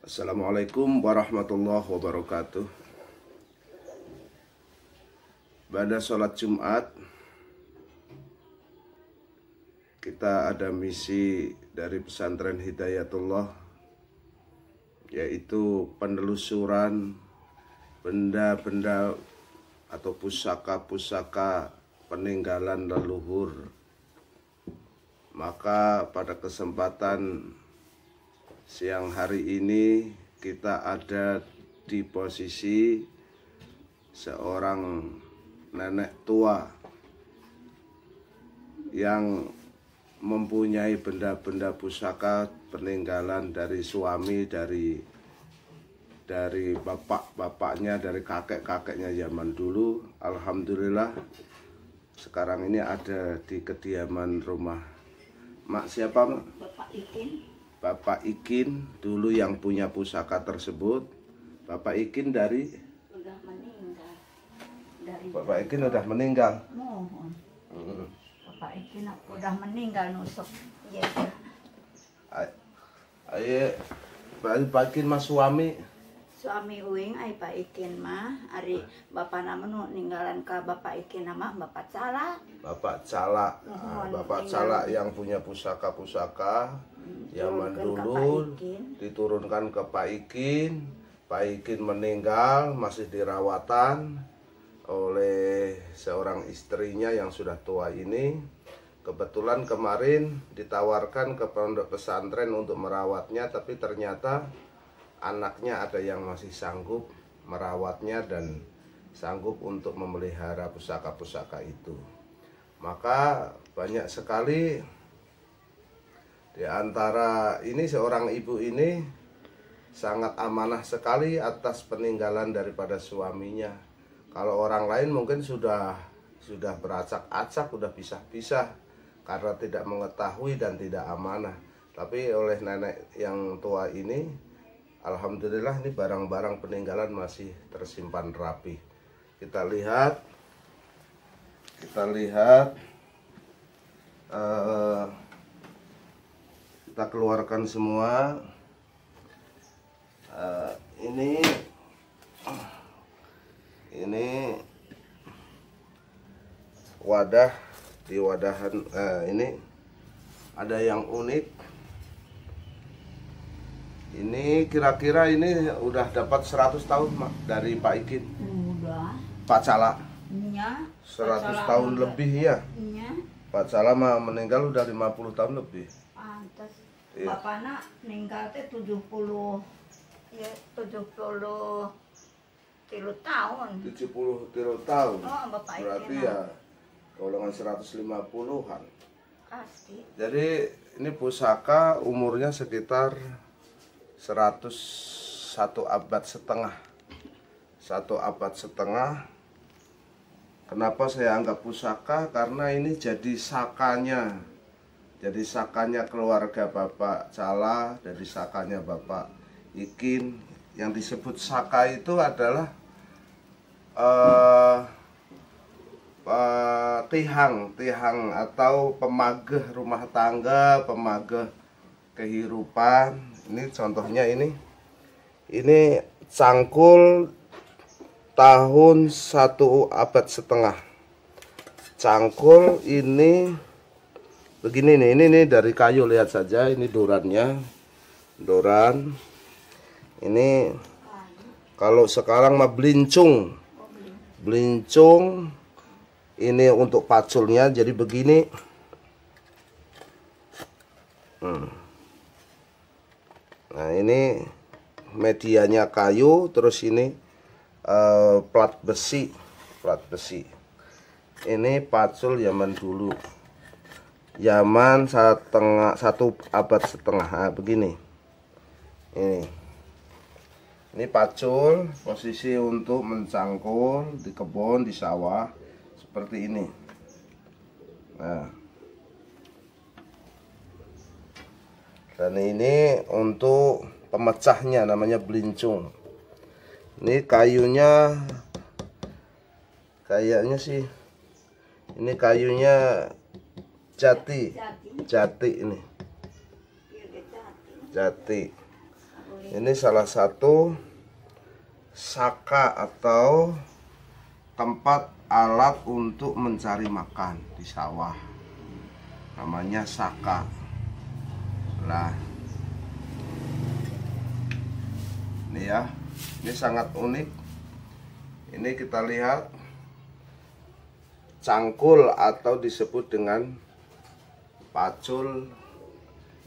Assalamualaikum warahmatullahi wabarakatuh. Pada sholat Jumat, kita ada misi dari pesantren Hidayatullah, yaitu penelusuran benda-benda atau pusaka-pusaka peninggalan leluhur. Maka pada kesempatan siang hari ini kita ada di posisi seorang nenek tua yang mempunyai benda-benda pusaka peninggalan dari suami, dari bapak-bapaknya, dari kakek-kakeknya zaman dulu. Alhamdulillah sekarang ini ada di kediaman rumah Mak siapa, Mak? Bapak Ikin. Bapak Ikin dulu yang punya pusaka tersebut. Bapak Ikin Udah meninggal. Bapak Ikin udah meninggal. Mohon. Bapak Ikin udah meninggal nusuk. Iya. Ayo, Bapak Ikin mas suami. Suami uing ai Pak Ikin mah ari bapak nama nu ninggalan ka Bapak Ikin nama Bapak Cala. Bapak Cala. Mohon, Bapak tinggal. Cala yang punya pusaka-pusaka zaman dulu diturunkan ke Pak Ikin. Pak Ikin meninggal, masih dirawatan oleh seorang istrinya yang sudah tua ini. Kebetulan kemarin ditawarkan ke pondok pesantren untuk merawatnya, tapi ternyata anaknya ada yang masih sanggup merawatnya dan sanggup untuk memelihara pusaka-pusaka itu. Maka banyak sekali di antara ini seorang ibu ini sangat amanah sekali atas peninggalan daripada suaminya. Kalau orang lain mungkin sudah beracak-acak, sudah pisah-pisah karena tidak mengetahui dan tidak amanah. Tapi oleh nenek yang tua ini, alhamdulillah ini barang-barang peninggalan masih tersimpan rapi. Kita lihat kita keluarkan semua. Ini wadah, di wadahan ini ada yang unik. Ini kira-kira ini udah dapat 100 tahun Mak, dari Pak Ikin. Udah. Pak Cala. Iya. 100 tahun lebih ya. Iya. Pak Cala mah meninggal udah 50 tahun lebih. Pantes. Iya. Bapakna ninggal teh 70 ya 70 tahun. 70 tahun. Oh, Bapak Ikin. Berarti ya golongan 150-an. Pasti. Jadi ini pusaka umurnya sekitar 101 abad setengah. 1 abad setengah. Kenapa saya anggap pusaka? Karena ini jadi sakanya. Jadi sakanya keluarga Bapak Cala, dari sakanya Bapak Ikin. Yang disebut saka itu adalah tihang atau pemageh rumah tangga, pemageh kehidupan. Ini contohnya ini cangkul tahun 1 abad setengah. Cangkul ini begini nih, ini dari kayu, lihat saja ini dorannya. Doran ini kalau sekarang mah belincung. Belincung ini untuk paculnya jadi begini. Nah ini medianya kayu, terus ini plat besi. Ini pacul zaman dulu, zaman 1 abad setengah. Nah, begini. Ini pacul, posisi untuk mencangkul di kebun, di sawah, seperti ini. Nah, dan ini untuk pemecahnya, namanya belincung. Ini kayunya kayaknya sih ini kayunya jati ini. Jati. Ini salah satu saka atau tempat alat untuk mencari makan di sawah. Namanya saka. Nah, ini ya, ini sangat unik. Ini kita lihat cangkul atau disebut dengan pacul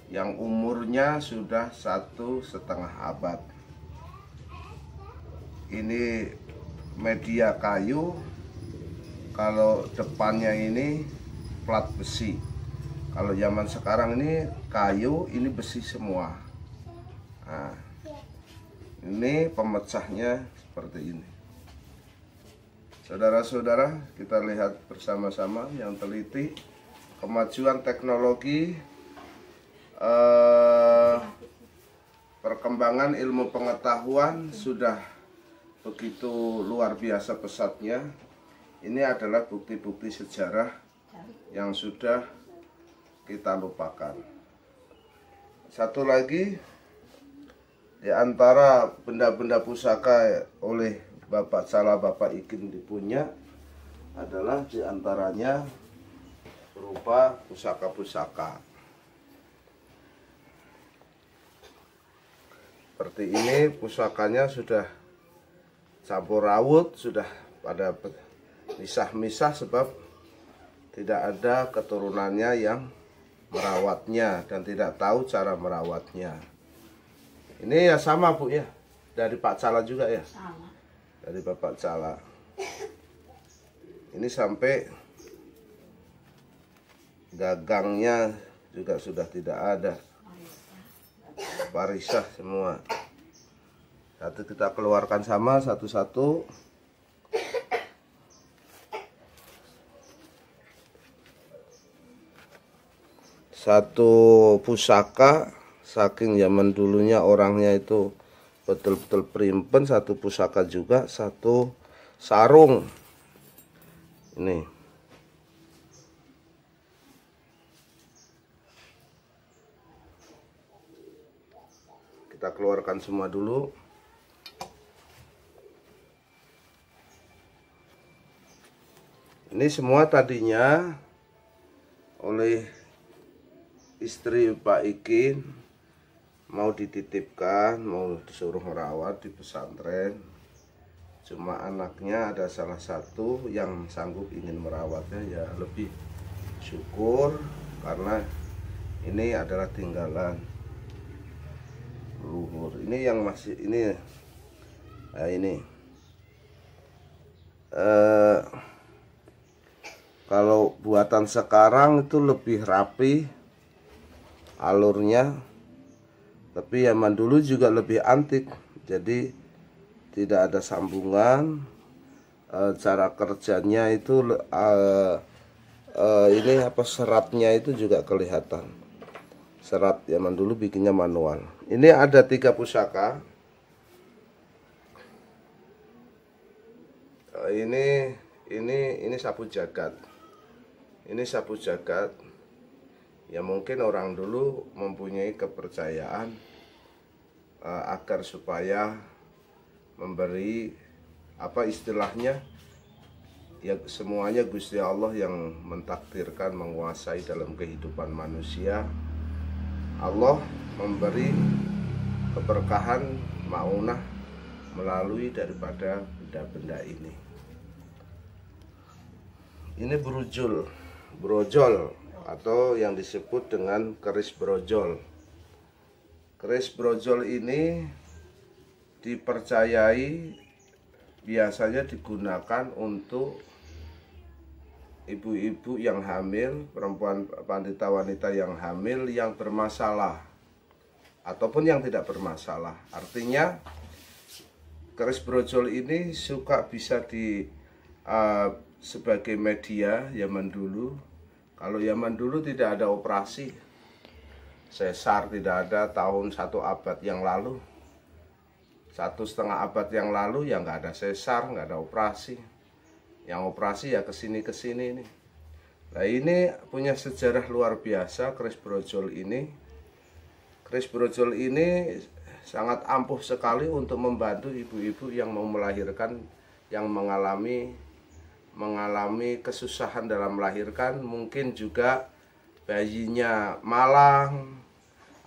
yang umurnya sudah 1,5 abad. Ini media kayu, kalau depannya ini plat besi. Kalau zaman sekarang ini kayu, ini besi semua. Nah, ini pemecahnya seperti ini. Saudara-saudara, kita lihat bersama-sama yang teliti kemajuan teknologi, perkembangan ilmu pengetahuan sudah begitu luar biasa pesatnya. Ini adalah bukti-bukti sejarah yang sudah kita lupakan. Satu lagi di antara benda-benda pusaka oleh Bapak Cala Bapak Ikin dipunya adalah di antaranya berupa pusaka-pusaka. Seperti ini pusakanya sudah campur rawut, sudah pada misah-misah sebab tidak ada keturunannya yang merawatnya dan tidak tahu cara merawatnya. Ini ya sama Bu ya, dari Pak Cala juga ya? Sama. Dari Bapak Cala. Ini sampai gagangnya juga sudah tidak ada. Parisah semua. Satu kita keluarkan sama satu-satu. Satu pusaka, saking zaman dulunya orangnya itu betul-betul primpen. Satu pusaka juga, satu sarung. Ini kita keluarkan semua dulu. Ini semua tadinya oleh istri Pak Ikin mau dititipkan, mau disuruh merawat di pesantren. Cuma anaknya ada salah satu yang sanggup ingin merawatnya, ya lebih syukur karena ini adalah tinggalan leluhur. Ini yang masih ini, nah ini kalau buatan sekarang itu lebih rapi alurnya, tapi zaman dulu juga lebih antik, jadi tidak ada sambungan. Cara kerjanya itu ini apa, seratnya itu juga kelihatan. Serat zaman dulu bikinnya manual. Ini ada 3 pusaka. Ini sapu jagat. Ini sapu jagat. Ya mungkin orang dulu mempunyai kepercayaan agar supaya memberi apa istilahnya, ya semuanya Gusti Allah yang mentakdirkan menguasai dalam kehidupan manusia. Allah memberi keberkahan maunah melalui daripada benda-benda ini. Ini brojol atau yang disebut dengan keris brojol. Keris brojol ini dipercayai biasanya digunakan untuk ibu-ibu yang hamil, perempuan wanita yang hamil yang bermasalah ataupun yang tidak bermasalah. Artinya keris brojol ini suka bisa sebagai media zaman dulu. Kalau zaman dulu tidak ada operasi sesar, tidak ada tahun 1 abad yang lalu, 1,5 abad yang lalu ya nggak ada sesar, nggak ada operasi. Yang operasi ya kesini nih. Nah ini punya sejarah luar biasa keris brojol ini. Keris brojol ini sangat ampuh sekali untuk membantu ibu-ibu yang mau melahirkan, yang mengalami kesusahan dalam melahirkan, mungkin juga bayinya malang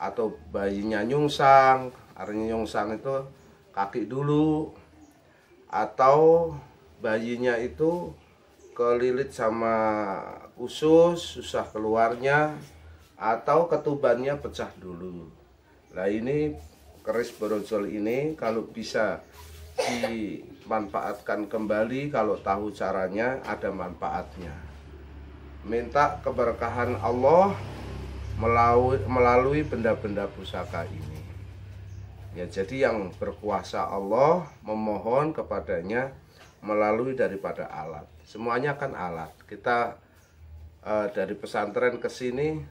atau bayinya nyungsang. Artinya nyungsang itu kaki dulu, atau bayinya itu kelilit sama usus, susah keluarnya, atau ketubannya pecah dulu. Nah, ini keris brojol ini kalau bisa dimanfaatkan kembali, kalau tahu caranya, ada manfaatnya. Minta keberkahan Allah melalui benda-benda pusaka ini. Ya, jadi yang berkuasa Allah, memohon kepadanya melalui daripada alat. Semuanya kan alat. Kita dari pesantren ke sini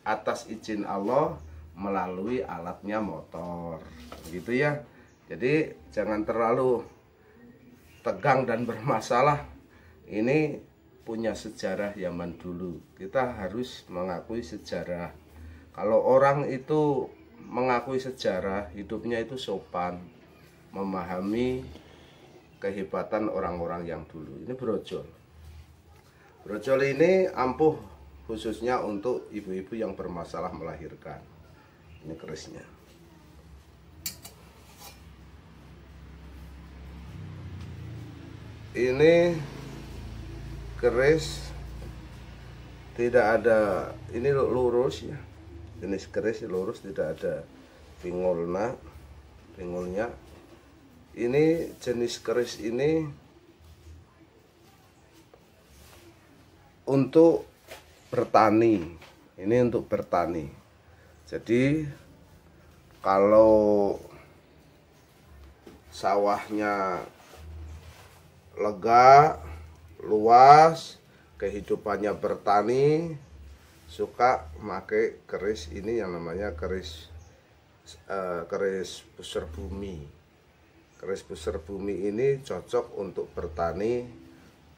atas izin Allah, melalui alatnya motor, gitu ya. Jadi jangan terlalu tegang dan bermasalah. Ini punya sejarah zaman dulu. Kita harus mengakui sejarah. Kalau orang itu mengakui sejarah, hidupnya itu sopan, memahami kehebatan orang-orang yang dulu. Ini brojol. Brojol ini ampuh khususnya untuk ibu-ibu yang bermasalah melahirkan. Ini kerisnya. Ini keris tidak ada, ini lurus ya. Jenis keris lurus, tidak ada pinggulnya. Ini jenis keris ini untuk bertani. Ini untuk bertani. Jadi kalau sawahnya lega, luas, kehidupannya bertani, suka pakai keris ini yang namanya keris pusar bumi. Keris pusar bumi ini cocok untuk bertani,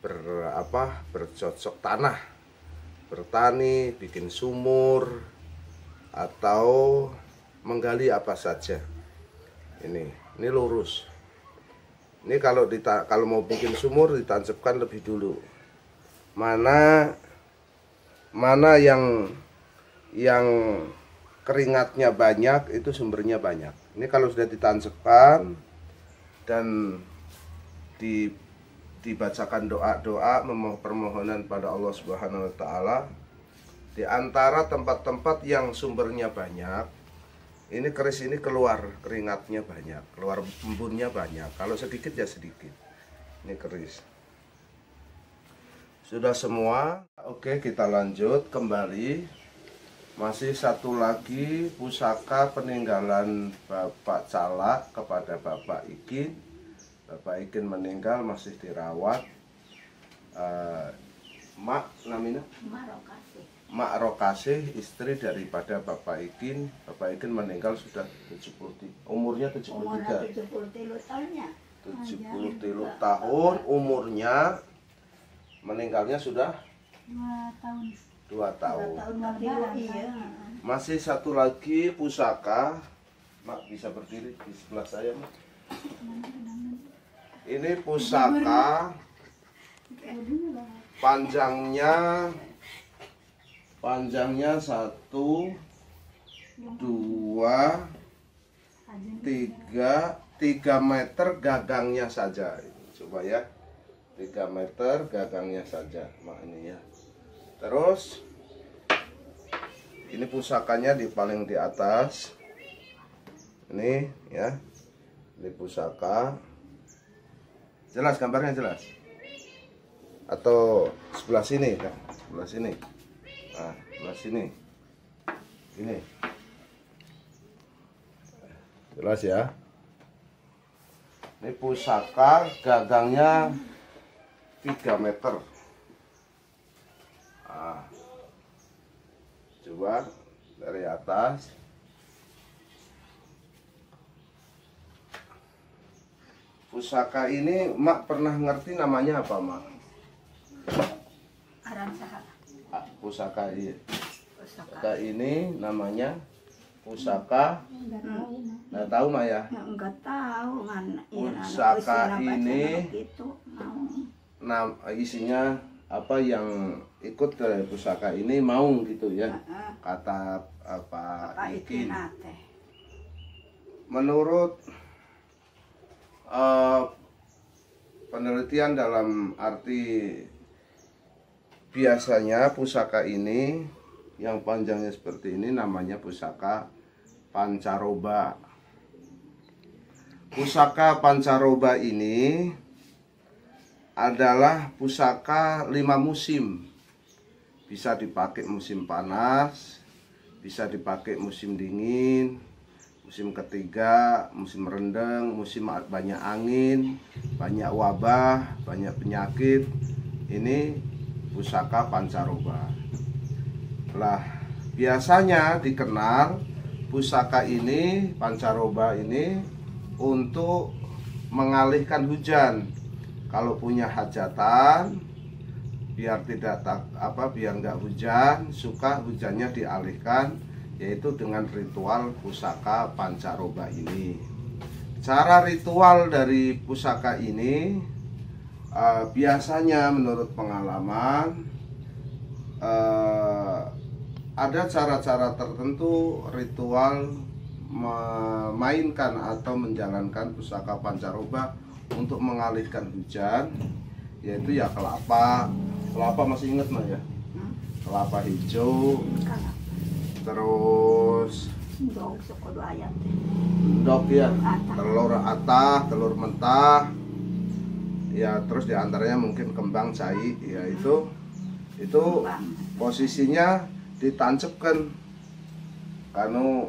bercocok tanah, bertani, bikin sumur, atau menggali apa saja. Ini lurus. Ini kalau mau bikin sumur ditancapkan lebih dulu. Mana yang keringatnya banyak, itu sumbernya banyak. Ini kalau sudah ditancapkan dan dibacakan doa-doa permohonan pada Allah Subhanahu wa taala, di antara tempat-tempat yang sumbernya banyak, ini keris ini keluar keringatnya banyak, keluar embunnya banyak. Kalau sedikit ya sedikit. Ini keris. Sudah semua. Oke, kita lanjut kembali. Masih satu lagi pusaka peninggalan Bapak Calak kepada Bapak Ikin. Bapak Ikin meninggal, masih dirawat. Mak namanya? Mak Rokasih, istri daripada Bapak Ikin. Bapak Ikin meninggal sudah 70, umurnya 73. 73 tahun umurnya, meninggalnya sudah 2 tahun. Masih satu lagi pusaka. Mak bisa berdiri di sebelah saya, Mak. Ini pusaka panjangnya 1, 2, 3 meter gagangnya saja. Coba ya, 3 meter gagangnya saja, Mak, ini ya. Terus ini pusakanya paling di atas. Ini ya, ini pusaka. Jelas gambarnya, jelas? Atau sebelah sini, Kak? Sebelah sini. Nah, sebelah sini. Ini. Jelas ya? Ini pusaka gagangnya 3 meter. Nah, coba dari atas. Pusaka ini Mak pernah ngerti namanya apa, Mak? Pusaka ini namanya pusaka. Tahu mak ya? Ya enggak tahu mana Pusaka ini gitu, isinya apa yang ikut ke pusaka ini mau gitu ya, kata Pak Ikin. Menurut penelitian dalam arti biasanya pusaka ini yang panjangnya seperti ini namanya pusaka pancaroba. Pusaka pancaroba ini adalah pusaka 5 musim. Bisa dipakai musim panas, bisa dipakai musim dingin, musim ketiga, musim rendeng, musim banyak angin, banyak wabah, banyak penyakit. Ini pusaka pancaroba. Lah, biasanya dikenal pusaka ini, pancaroba ini untuk mengalihkan hujan. Kalau punya hajatan, biar nggak hujan, suka hujannya dialihkan, yaitu dengan ritual pusaka pancaroba ini. Cara ritual dari pusaka ini biasanya menurut pengalaman ada cara-cara tertentu ritual memainkan atau menjalankan pusaka pancaroba untuk mengalihkan hujan, yaitu ya kelapa masih inget mah ya, kelapa hijau, terus endok ya, telur atah, telur mentah, ya terus diantaranya mungkin kembang cai, ya itu posisinya ditancapkan kanu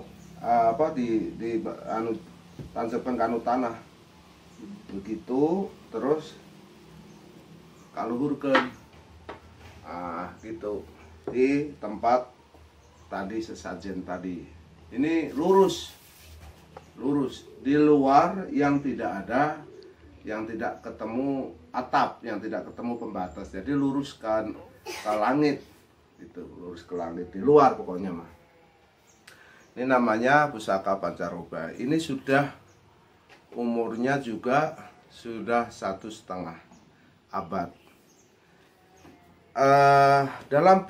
tancapkan kanu tanah. Begitu terus kaluhurkeun gitu di tempat tadi sesajen tadi. Ini lurus di luar yang tidak ketemu atap, yang tidak ketemu pembatas. Jadi luruskan ke langit itu, lurus ke langit di luar pokoknya mah. Ini namanya pusaka pancaroba. Ini sudah umurnya juga sudah 1,5 abad. Dalam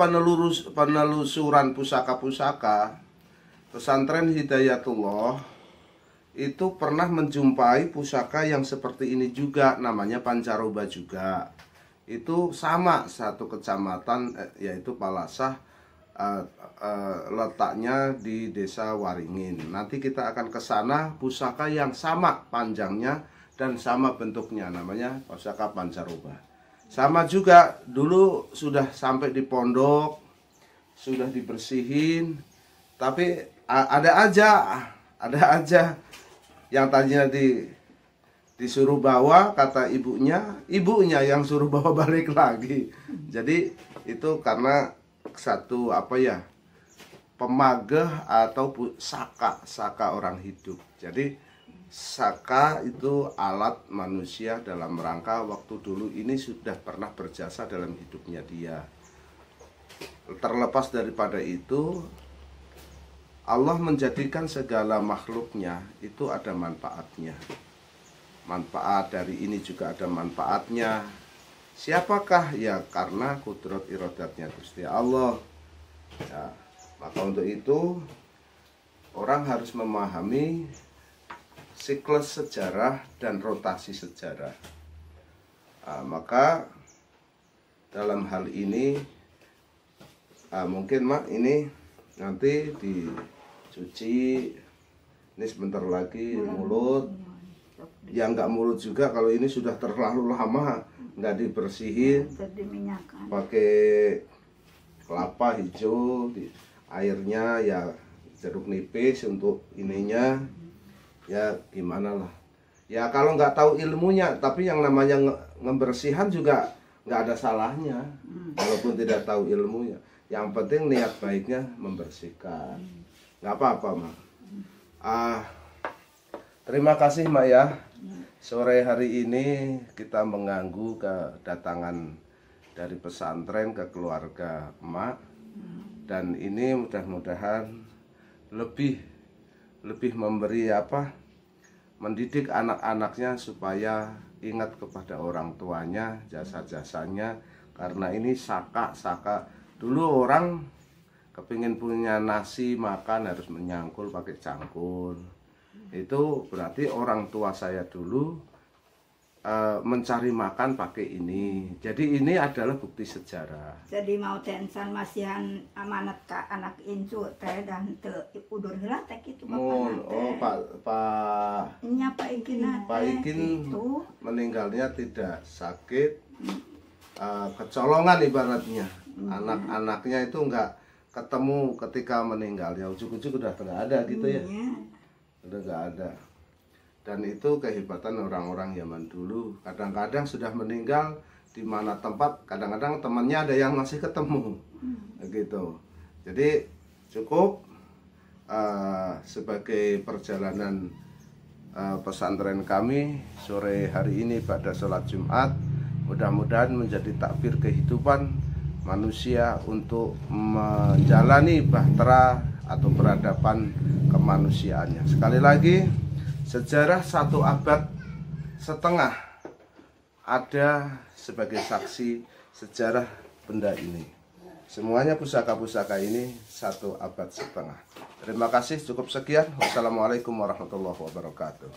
penelusuran pusaka-pusaka, pesantren Hidayatullah itu pernah menjumpai pusaka yang seperti ini juga, namanya pancaroba juga. Itu sama satu kecamatan, yaitu Palasah, letaknya di desa Waringin. Nanti kita akan ke sana, pusaka yang sama panjangnya dan sama bentuknya, namanya pusaka pancaroba. Sama juga dulu sudah sampai di pondok, sudah dibersihin, tapi ada aja yang tadinya disuruh bawa, kata ibunya yang suruh bawa balik lagi. Jadi itu karena satu pemageh atau saka orang hidup. Jadi saka itu alat manusia dalam rangka waktu dulu ini sudah pernah berjasa dalam hidupnya dia. Terlepas daripada itu, Allah menjadikan segala makhluknya itu ada manfaatnya. Manfaat dari ini juga ada manfaatnya. Siapakah? Ya karena kudrat iradatnya Gusti Allah. Ya, maka untuk itu orang harus memahami siklus sejarah dan rotasi sejarah. Maka dalam hal ini mungkin mak ini nanti dicuci, ini sebentar lagi mulut. Ya nggak mulut juga kalau ini sudah terlalu lama nggak dibersihin, pakai kelapa hijau, airnya ya jeruk nipis untuk ininya, ya gimana lah. Ya kalau nggak tahu ilmunya, tapi yang namanya ngebersihan juga nggak ada salahnya, walaupun tidak tahu ilmunya. Yang penting niat baiknya membersihkan, nggak apa-apa mak. Terima kasih mak ya. Sore hari ini kita mengganggu kedatangan dari pesantren ke keluarga emak, dan ini mudah-mudahan lebih lebih memberi mendidik anak-anaknya supaya ingat kepada orang tuanya, jasa-jasanya. Karena ini saka dulu orang kepingin punya nasi makan harus menyangkul pakai cangkul. Itu berarti orang tua saya dulu mencari makan pakai ini. Jadi ini adalah bukti sejarah. Jadi mau tensan masihan amanat ke anak incu teh dan te udur heula teh kitu bapak. Oh, Pak Nya Pak Ikin Pak Ikin meninggalnya tidak sakit, kecolongan ibaratnya. Anak-anaknya itu enggak ketemu ketika meninggal, ya ujuk-ujuk udah nggak ada gitu ya. Udah nggak ada. Dan itu kehebatan orang-orang zaman dulu. Kadang-kadang sudah meninggal di mana tempat, kadang-kadang temannya ada yang masih ketemu, gitu. Jadi cukup sebagai perjalanan pesantren kami sore hari ini pada sholat Jumat. Mudah-mudahan menjadi takbir kehidupan manusia untuk menjalani bahtera atau peradaban kemanusiaannya. Sekali lagi, sejarah 1 abad setengah ada sebagai saksi sejarah benda ini. Semuanya pusaka-pusaka ini 1 abad setengah. Terima kasih, cukup sekian. Wassalamualaikum warahmatullahi wabarakatuh.